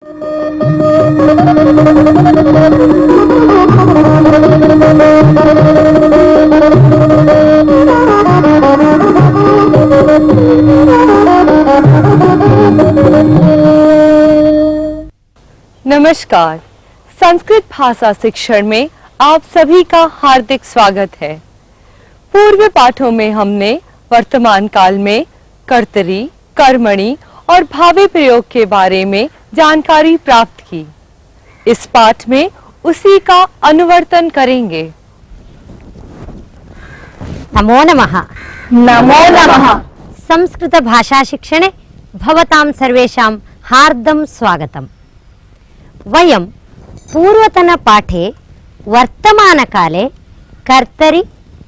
नमस्कार। संस्कृत भाषा शिक्षण में आप सभी का हार्दिक स्वागत है। पूर्व पाठों में हमने वर्तमान काल में कर्तरी, कर्मणि और भावे प्रयोग के बारे में जानकारी प्राप्त की। इस पाठ में उसी का अनुवर्तन करेंगे। नमो नमः। नमो नमः। संस्कृत भाषा शिक्षणे भवतां सर्वेषां हार्दं स्वागतम्। वयं पूर्वतन पाठे वर्तमानकाले कर्तरि,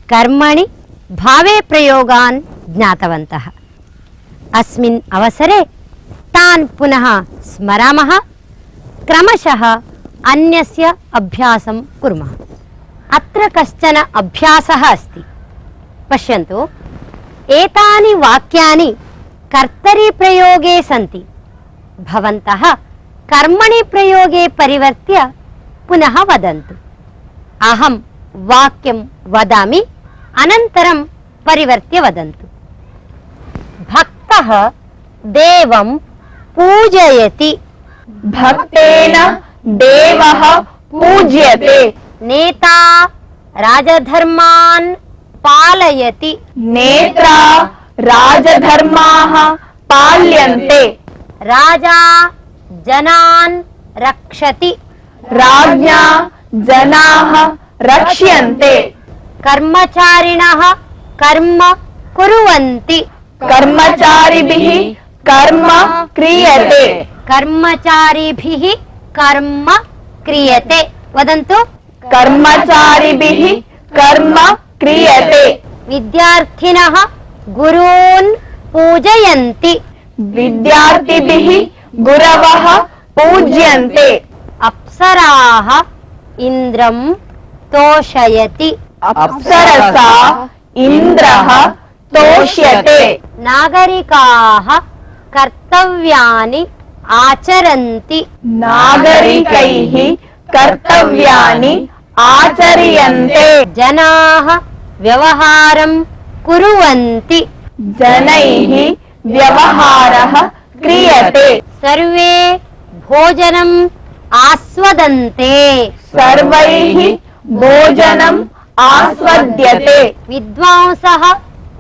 कर्मणि, भावे प्रयोगान् ज्ञातवन्तः। अस्मिन् अवसरे तान् पुनः स्मरामः, क्रमशः अन्यस्य अभ्यासं कुर्मः। अत्र कश्चन अभ्यासः अस्ति। पश्यन्तु, एतानि वाक्यानि कर्तरि प्रयोगे सन्ति। भवन्तः कर्मणि प्रयोगे परिवर्त्य पुनः वदन्तु। अहं वाक्यं वदामि, अनन्तरं परिवर्त्य वदन्तु। भक्तः देवं पूजयति। भक्तेन देवः पूज्यते। नेता राजधर्मान् पालयति। नेत्रा राजधर्माः पाल्यन्ते। राजा जनान् रक्षति। राज्ञा जनाः रक्ष्यन्ते। कर्मचारिणः कर्म कुर्वन्ति। कर्मचारिभिः कर्म क्रियते। कर्मचारिभिः कर्म क्रियते। वदन्तु। कर्मचारिभिः कर्म क्रियते। विद्यार्थिनः गुरून् पूजयन्ति। विद्यार्थिभिः गुरवः पूज्यन्ते। अप्सराः इन्द्रं तोषयति। अप्सरसा इन्द्रः तोष्यते। नागरिकाः कर्तव्यानि आचरन्ति। नागरिकैः कर्तव्यानि आचर्यन्ते। जनाः व्यवहारं कुर्वन्ति। जनैः व्यवहारः क्रियते। सर्वे भोजनम् आस्वदन्ते। सर्वैः भोजनम् आस्वद्यते। विद्वांसः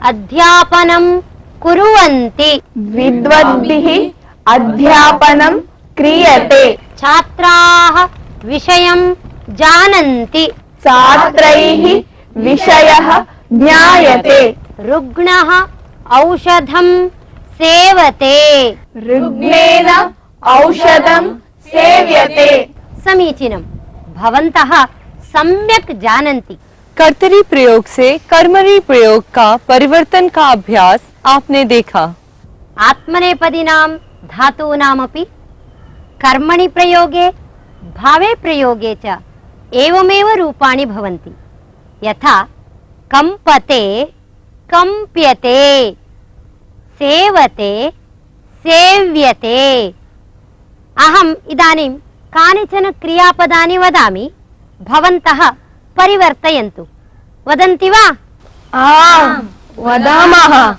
अध्यापनं कुर्वन्ति। विद्वद्भिः अध्यापनं क्रियते। छात्राः विषयं जानन्ति। छात्रैः विषयः ज्ञायते। रुग्णः औषधं सेवते। ऋग्वेद औषधं सेव्यते। समीचीनं। भवन्तः सम्यक् जानन्ति। कर्तरी प्रयोग से कर्मणि प्रयोग का परिवर्तन का अभ्यास आपने देखा। आत्मनेपदीनां धातूनामपि कर्मणि प्रयोगे भावे प्रयोगे च एवमेव रूपाणि भवन्ति। यथा कंपते, कंप्यते, सेवते, सेव्यते। अहम् इदानीं कानिचन क्रियापदानि वदामि, भवन्तः परिवर्तयन्तु। वदन्ति वा? आम्, वदामः।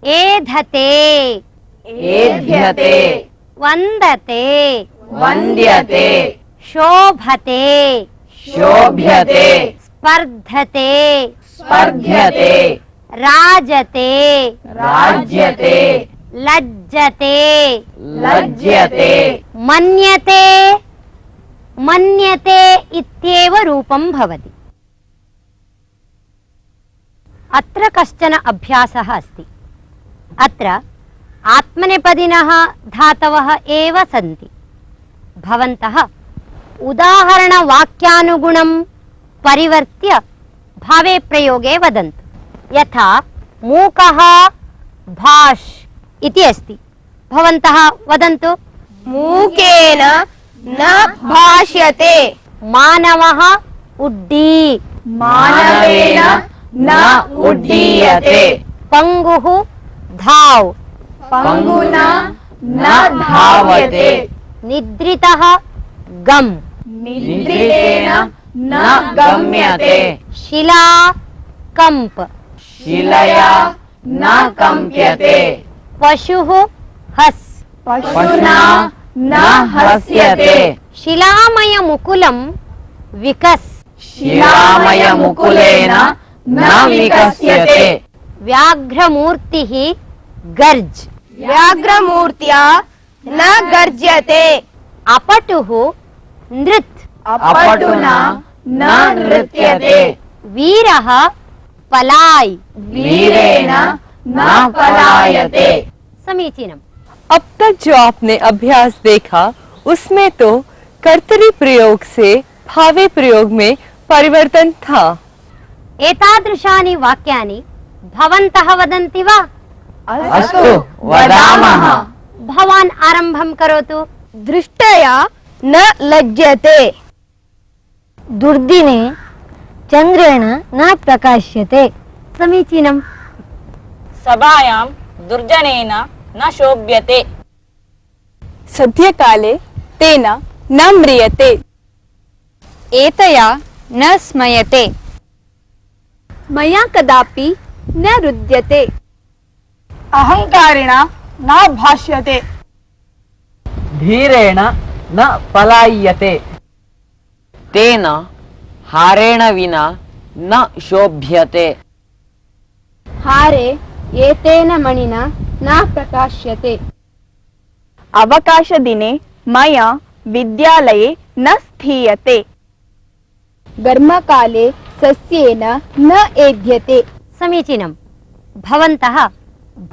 एधते, एध्यते, वन्दते, वन्द्यते, शोभते, शोभ्यते, स्पर्धते, स्पर्ध्यते, राजते, राज्यते, लज्जते, लज्यते, मन्यते, मन्यते इत्येव रूपं भवति। अत्र कश्चन अभ्यासः अस्ति। अत्र आत्मनेपदिनः धातवः एव सन्ति। भवन्तः उदाहरणवाक्यानुगुणं परिवर्त्य भावे प्रयोगे वदन्तु। यथा मूकः भाष् इति अस्ति। भवन्तः वदन्तु। मूकेन न भाष्यते। मानवः उड्डी। मानवेन न उड्डीयते। पंगुः धाव। पंगुना न धावते। निद्रितः गम् निद्रितेन न गम्यते शिला कंप शिलया न कंप्यते पशुः हस् पशुना न हस्यते शिलामय मुकुलं विकस् शिलामय मुकुलेन न विकस्यते व्याघ्रमूर्तिः गर्ज व्याघ्रमूर्त्या न गर्ज्यते अपटुः नृत् अपटुना न नृत्यते वीरः पलाय वीरेण न पलायते समीचीनम्। अब तक जो आपने अभ्यास देखा उसमें तो कर्तरी प्रयोग से भावे प्रयोग में परिवर्तन था। एतादृशानि वाक्यानि भवन्तः वदन्ति वा? अस्तु वदामः भवान् आरम्भं करोतु। दृष्टया न लज्जते दुर्दिने चन्द्रेण न प्रकाश्यते समीचीनम्। सभायां दुर्जनेन न शोभ्यते सद्यकाले तेन न म्रियते एतया न स्मयते मया कदापि न रुद्यते अहंकारिणा न भाष्यते धीरेण न पलायते तेन हारेण विना न शोभ्यते हारे एतेन मणिना न प्रकाश्यते अवकाशदिने मया विद्यालये न स्थीयते गर्मकाले सस्येन न एध्यते समीचीनम्। भवन्तः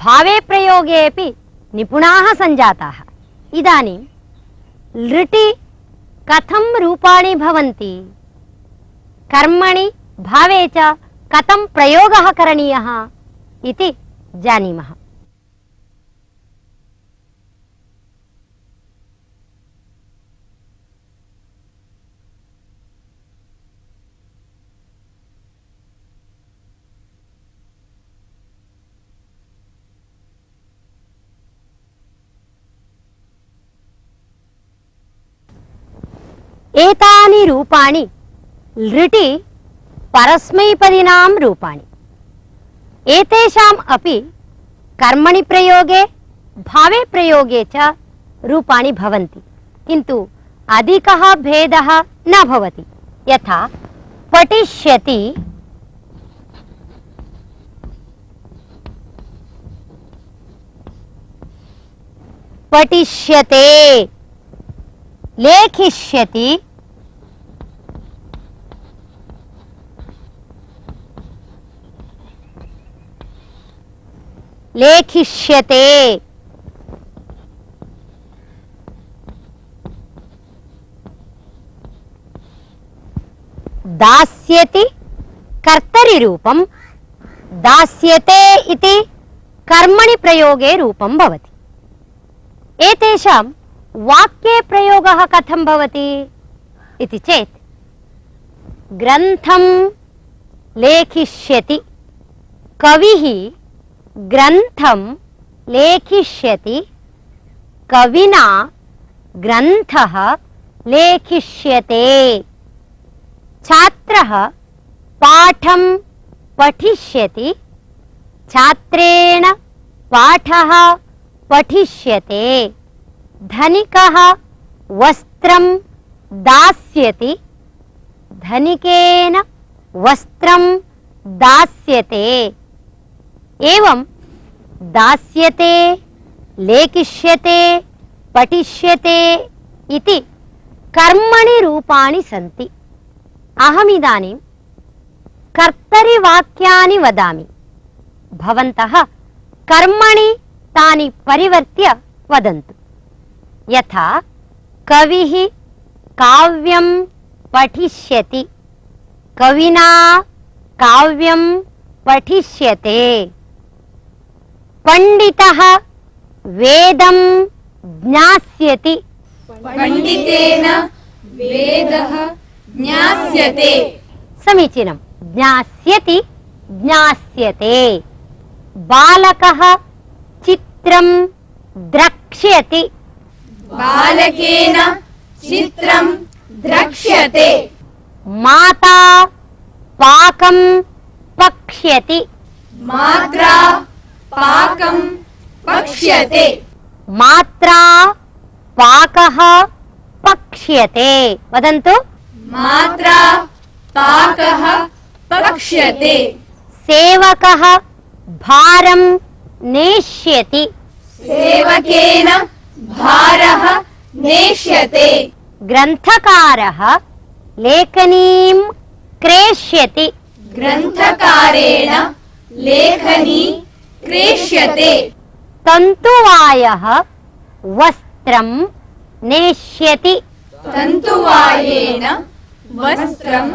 भावे प्रयोगेऽपि निपुणाः सञ्जाताः। इदानीं लृटि कथं रूपाणि भवन्ति, कर्मणि भावे च कथं प्रयोगः करणीयः इति जानीमः। एतानि रूपाणि लृटि परस्मैपदिनां रूपाणि। एतेषाम् अपि कर्मणि प्रयोगे भावे प्रयोगे च रूपाणि भवन्ति, किन्तु अधिकः भेदः न भवति। यथा पठिष्यति, पठिष्यते, लेखिष्यति, लेखिष्यते, दास्यति कर्तरि रूपं, दास्यते इति कर्मणि प्रयोगे रूपं भवति। एतेषां वाक्ये प्रयोगः कथं भवति इति चेत् ग्रन्थं लेखिष्यति, कविः ग्रन्थं लेखिष्यति, कविना ग्रन्थः लेखिष्यते, छात्रः पाठं पठिष्यति, छात्रेण पाठः पठिष्यते, धनिकः वस्त्रं दास्यति, धनिकेन वस्त्रं दास्यते। एवं दास्यते, लेखिष्यते, पठिष्यते इति कर्मणि रूपाणि सन्ति। अहमिदानीं कर्तरि वाक्यानि वदामि, भवन्तः कर्मणि तानि परिवर्त्य वदन्तु। यथा कविः काव्यं पठिष्यति, कविना काव्यं पठिष्यते, पंडितः वेदं ज्ञास्यति, पंडितेन वेदः ज्ञास्यते। समीचीनं। ज्ञास्यति, ज्ञास्यते। बालकः चित्रं द्रक्ष्यति, बालकेन चित्रं द्रक्ष्यते। माता पाकं पक्ष्यति। मात्रा पाकं पक्ष्यते। मात्रा पाकः पक्ष्यते। वदन्तु। मात्रा पाकः पक्ष्यते। सेवकः भारं नेष्यति। सेवकेन भारः नेष्यते। ग्रन्थकारः लेखनीं क्रेष्यति। ग्रन्थकारेण लेखनी क्रेष्यते। तन्तुवायः वस्त्रं नेष्यति। तन्तुवायेन वस्त्रं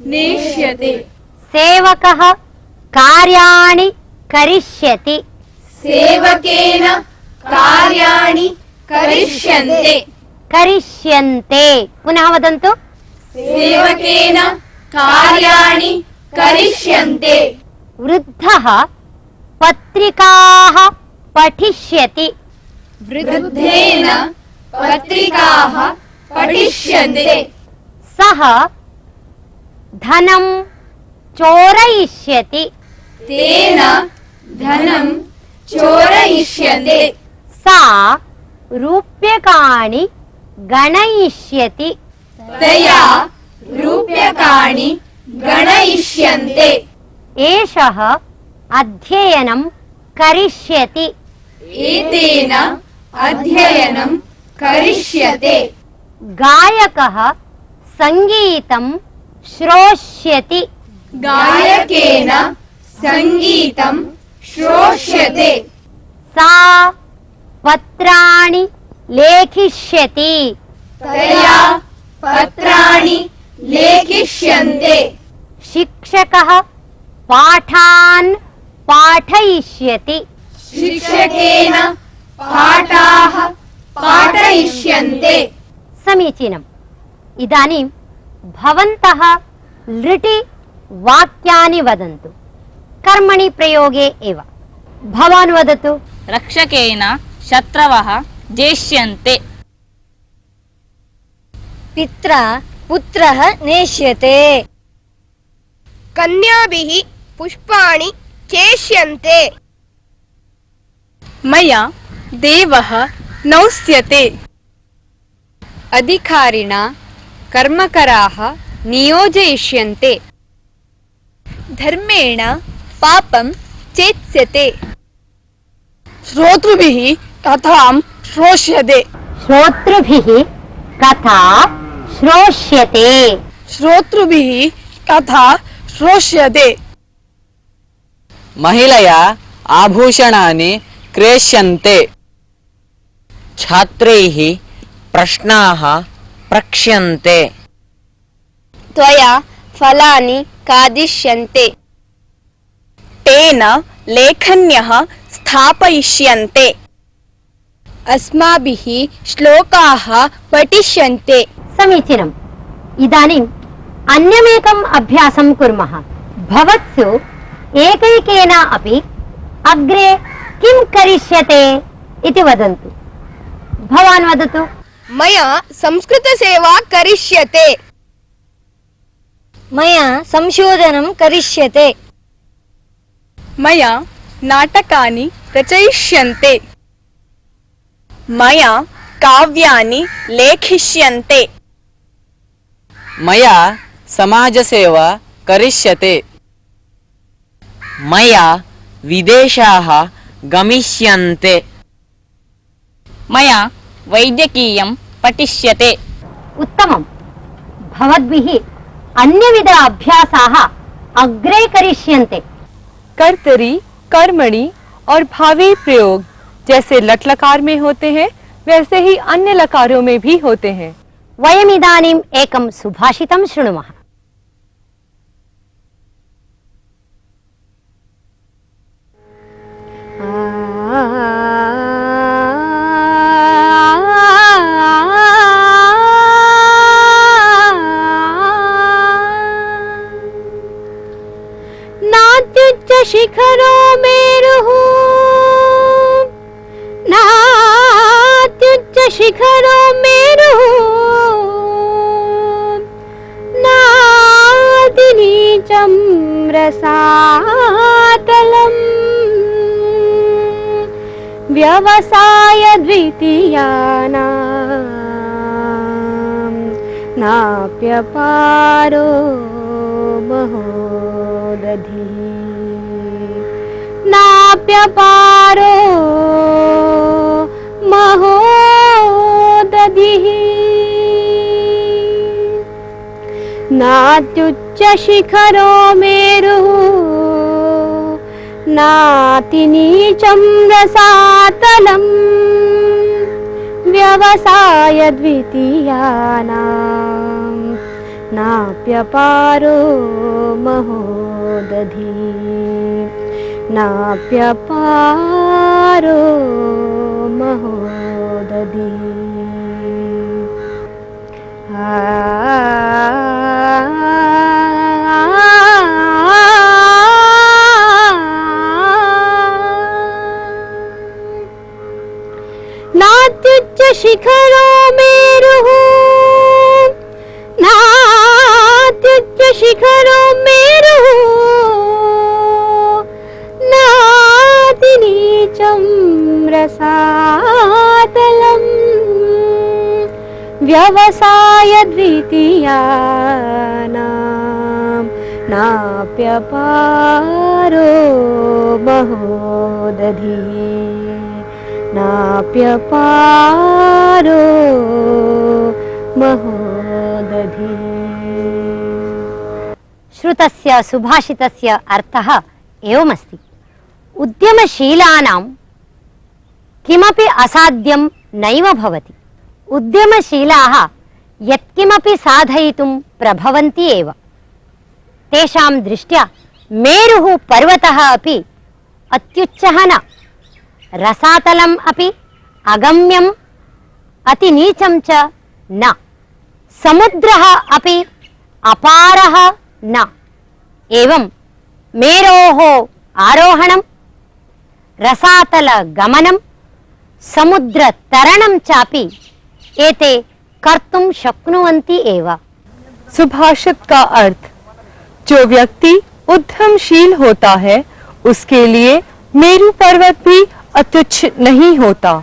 नेष्यते। सेवकः कार्याणि करिष्यति। सेवकेन कार्याणि करिष्यन्ते। करिष्यन्ते। पुनः वदन्तु। सेवकेन कार्याणि करिष्यन्ते। वृद्धः पत्रिकाः पठिष्यति। वृद्धेन पत्रिकाः पठिष्यन्ते। सः धनं चोरयिष्यति। तेन धनं चोरयिष्यते। सा रूप्यकाणि गणयिष्यति। तया रूप्यकाणि गणयिष्यन्ते। एषः अध्ययनं करिष्यति। एतेन अध्ययनं करिष्यते। गायकः सङ्गीतं श्रोष्यति। गायकेन सङ्गीतं श्रोष्यते। सा पत्राणि लेखिष्यति। तया पत्राणि लेखिष्यन्ते। शिक्षकः पाठान् पाठयिष्यति। शिक्षकेन पाठाः पाठयिष्यन्ते। समीचीनम्। इदानीं भवन्तः लृटि वाक्यानि वदन्तु। कर्मणि प्रयोगे एव। भवान् वदतु। रक्षकेन शत्रवः जेष्यन्ते। पित्रा पुत्रः नेष्यते। कन्याभिः पुष्पाणि चेष्यन्ते। मया देवः नौष्यते। अधिकारिणा कर्मकराः नियोजयिष्यन्ते। धर्मेण पापं चेत्स्यते। श्रोतृभिः कथां श्रोष्यते। श्रोतृभिः कथा श्रोष्यते। श्रोतृभिः कथा श्रोष्यते। महिलया आभूषणानि क्रेष्यन्ते। छात्रैः प्रश्नाः प्रक्ष्यन्ते। त्वया फलानि खादिष्यन्ते। तेन लेखन्यः स्थापयिष्यन्ते। अस्माभिः श्लोकाः पठिष्यन्ते। समीचीनम्। इदानीम् अन्यमेकम् अभ्यासं कुर्मः। भवत्सु एकैकेन अपि अग्रे किं करिष्यते इति वदन्तु। भवान् वदतु। मया संस्कृतसेवा करिष्यते। मया संशोधनं करिष्यते। मया नाटकानि रचयिष्यन्ते। मया काव्यानि लेखिष्यन्ते। मया समाजसेवा करिष्यते। मया विदेशाः गमिष्यन्ते। मया वैद्यकीयं पठिष्यते। उत्तमम्। भवद्भिः अन्यविध अभ्यासाः अग्रे करिष्यन्ते। कर्तरी, कर्मणि और भावी प्रयोग जैसे लट लकार में होते हैं वैसे ही अन्य लकारों में भी होते हैं। वयमिदानीम् एकं सुभाषितं शृणुमः। नात्युच्च शिखरो मेरुः, नात्युच्च शिखरो मेरुः नातिनीचं रसातलम् व्यवसाय द्वितीयानां नाप्यपारो महोदधिः नाप्यपारो महोदधिः नात्युच्च शिखरो मेरुः नातिनीचं रसातलम् व्यवसाय द्वितीयानां नाप्यपारो महोदधिः नाप्यपारो महोदधिः नात्युच्च शिखरो मेरुः नात्युच्च शिखरो मेरुः नातिनीचं रसातलम् व्यवसाय द्वितीयानां नाप्यपारो महोदधिः नाप्यपारो महोदधिः। श्रुतस्य सुभाषितस्य अर्थः एवमस्ति। उद्यमशीलानां किमपि असाध्यं नैव भवति। उद्यमशीलाः यत्किमपि साधयितुं प्रभवन्ति एव। तेषां दृष्ट्या मेरुः पर्वतः अपि अत्युच्चः न, रसातलम् अपि अगम्यम् अतिनीचं च न, समुद्रः अपि अपारः न। एवं मेरोः आरोहणं, रसातलगमनं, समुद्रतरणं चापि एते कर्तुं शक्नुवन्ति एव। सुभाषित का अर्थ, जो व्यक्ति उद्यमशील होता है उसके लिए मेरु पर्वत भी अत्युच्च नहीं होता,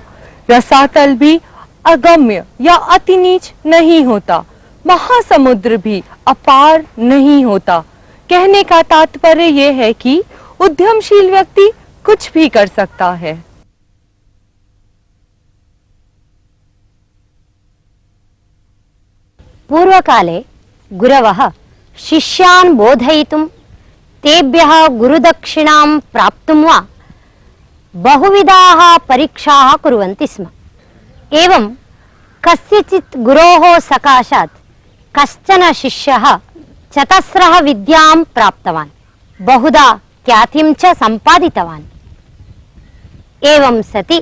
रसातल भी अगम्य या अति नीच नहीं होता, महासमुद्र भी अपार नहीं होता। कहने का तात्पर्य यह है कि उद्यमशील व्यक्ति कुछ भी कर सकता है। पूर्वकाले गुरवः शिष्यान् बोधयितुं तेभ्यः गुरुदक्षिणां प्राप्तुं वा बहुविधाः परीक्षाः कुर्वन्ति स्म। एवं कस्यचित् गुरोः सकाशात् कश्चन शिष्यः चतस्रः विद्यां प्राप्तवान्, बहुधा ख्यातिं च सम्पादितवान्। एवं सति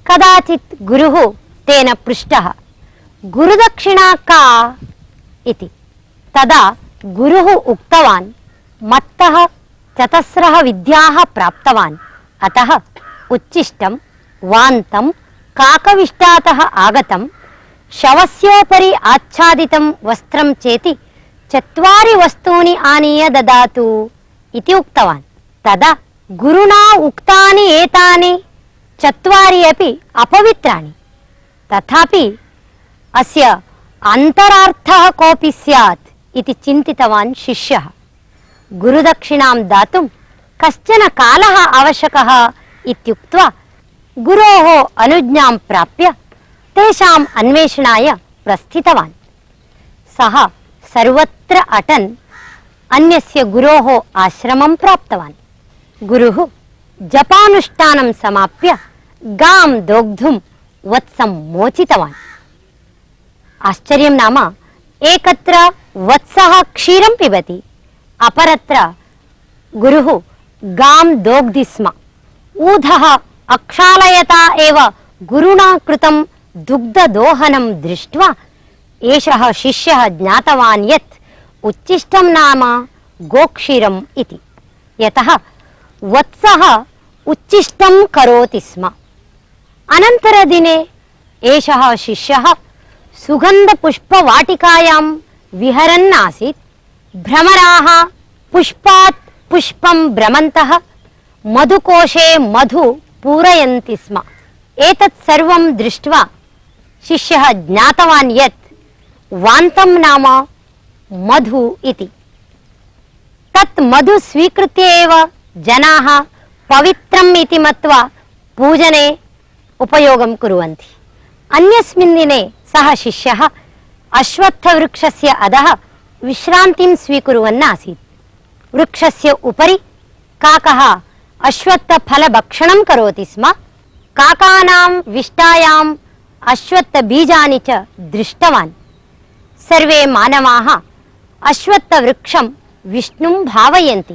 कदाचित् गुरुः तेन पृष्टः, गुरुदक्षिणा का इति। तदा गुरुः उक्तवान्, मत्तः चतस्रः विद्याः प्राप्तवान्, अतः उच्छिष्टं, वान्तं, काकविष्टातः आगतं, शवस्योपरि आच्छादितं वस्त्रं चेति 4 वस्तूनि आनीय ददातु इति उक्तवान्। तदा गुरुणा उक्तानि एतानि 4 अपि अपवित्राणि। तथापि अस्य अन्तरार्थः कोऽपि स्यात् इति चिन्तितवान् शिष्यः। गुरुदक्षिणां दातुं कश्चन कालः आवश्यकः इत्युक्त्वा गुरोः अनुज्ञां प्राप्य तेषाम् अन्वेषणाय प्रस्थितवान्। सः सर्वत्र अटन् अन्यस्य गुरोः आश्रमं प्राप्तवान्। गुरुः जपानुष्ठानं समाप्य गां दोग्धुं वत्सं मोचितवान्। आश्चर्यं नाम, एकत्र वत्सः क्षीरं पिबति, अपरत्र गुरुः गां दोग्धि स्म। ऊधः अक्षालयता एव गुरुणा कृतं दुग्धदोहनं दृष्ट्वा एषः शिष्यः ज्ञातवान् यत् उच्छिष्टं नाम गोक्षीरम् इति। यतः वत्सः उच्छिष्टं करोति स्म। अनन्तरदिने एषः शिष्यः सुगन्धपुष्पवाटिकायां विहरन् आसीत्। भ्रमराः पुष्पात् पुष्पं भ्रमन्तः मधुकोशे मधु पूरयन्ति स्म। एतत् सर्वं दृष्ट्वा शिष्यः ज्ञातवान् यत् वान्तं नाम मधु इति। तत् मधु स्वीकृत्य एव जनाः पवित्रम् इति मत्वा पूजने उपयोगं कुर्वन्ति। अन्यस्मिन् दिने सः शिष्यः अश्वत्थवृक्षस्य अधः विश्रान्तिं स्वीकुर्वन् आसीत्। वृक्षस्य उपरि काकः अश्वत्थफलभक्षणं करोति स्म। काकानां विष्टायाम् अश्वत्थबीजानि च दृष्टवान्। सर्वे मानवाः अश्वत्थवृक्षं विष्णुं भावयन्ति,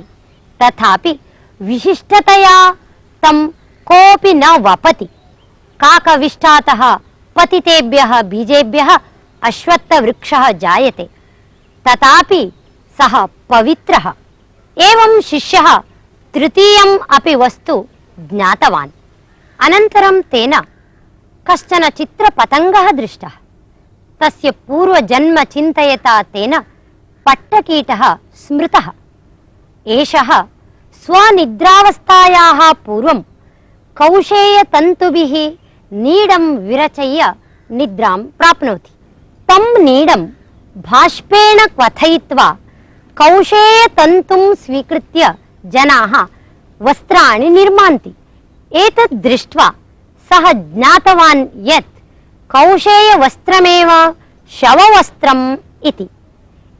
तथापि विशिष्टतया तं कोऽपि न वपति। काकविष्टातः पतितेभ्यः बीजेभ्यः अश्वत्थवृक्षः जायते, तथापि सः पवित्रः। एवं शिष्यः तृतीयम् अपि वस्तु ज्ञातवान्। अनन्तरं तेन कश्चन चित्रपतङ्गः दृष्टः। तस्य पूर्वजन्म चिन्तयता तेन पट्टकीटः स्मृतः। एषः स्वनिद्रावस्थायाः पूर्वं कौशेयतन्तुभिः नीडं विरचय्य निद्रां प्राप्नोति। तं नीडं भाष्पेण क्वथयित्वा कौशेयतन्तुं स्वीकृत्य जनाः वस्त्राणि निर्मान्ति। एतत् दृष्ट्वा सः ज्ञातवान् यत् कौशेयवस्त्रमेव शववस्त्रम् इति।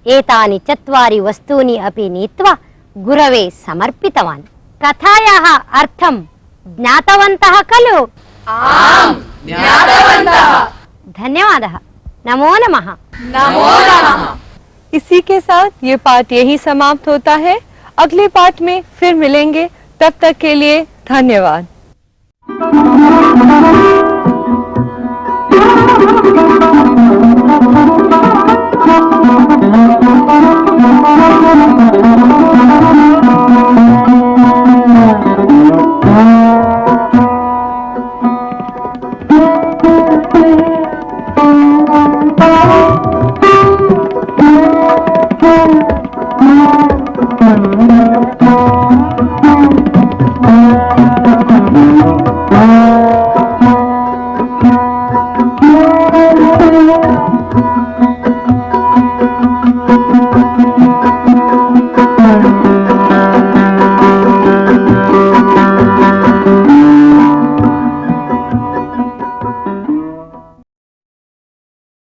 एतानि 4 वस्तूनि अपि नीत्वा गुरवे समर्पितवान्। कथायाः अर्थं ज्ञातवन्तः खलु? आम्, ज्ञातवन्तः। धन्यवादः। नमो नमः। नमो नमः। इसी के साथ ये पाठ यही समाप्त होता है। अगले पाठ में फिर मिलेंगे, तब तक के लिए धन्यवाद।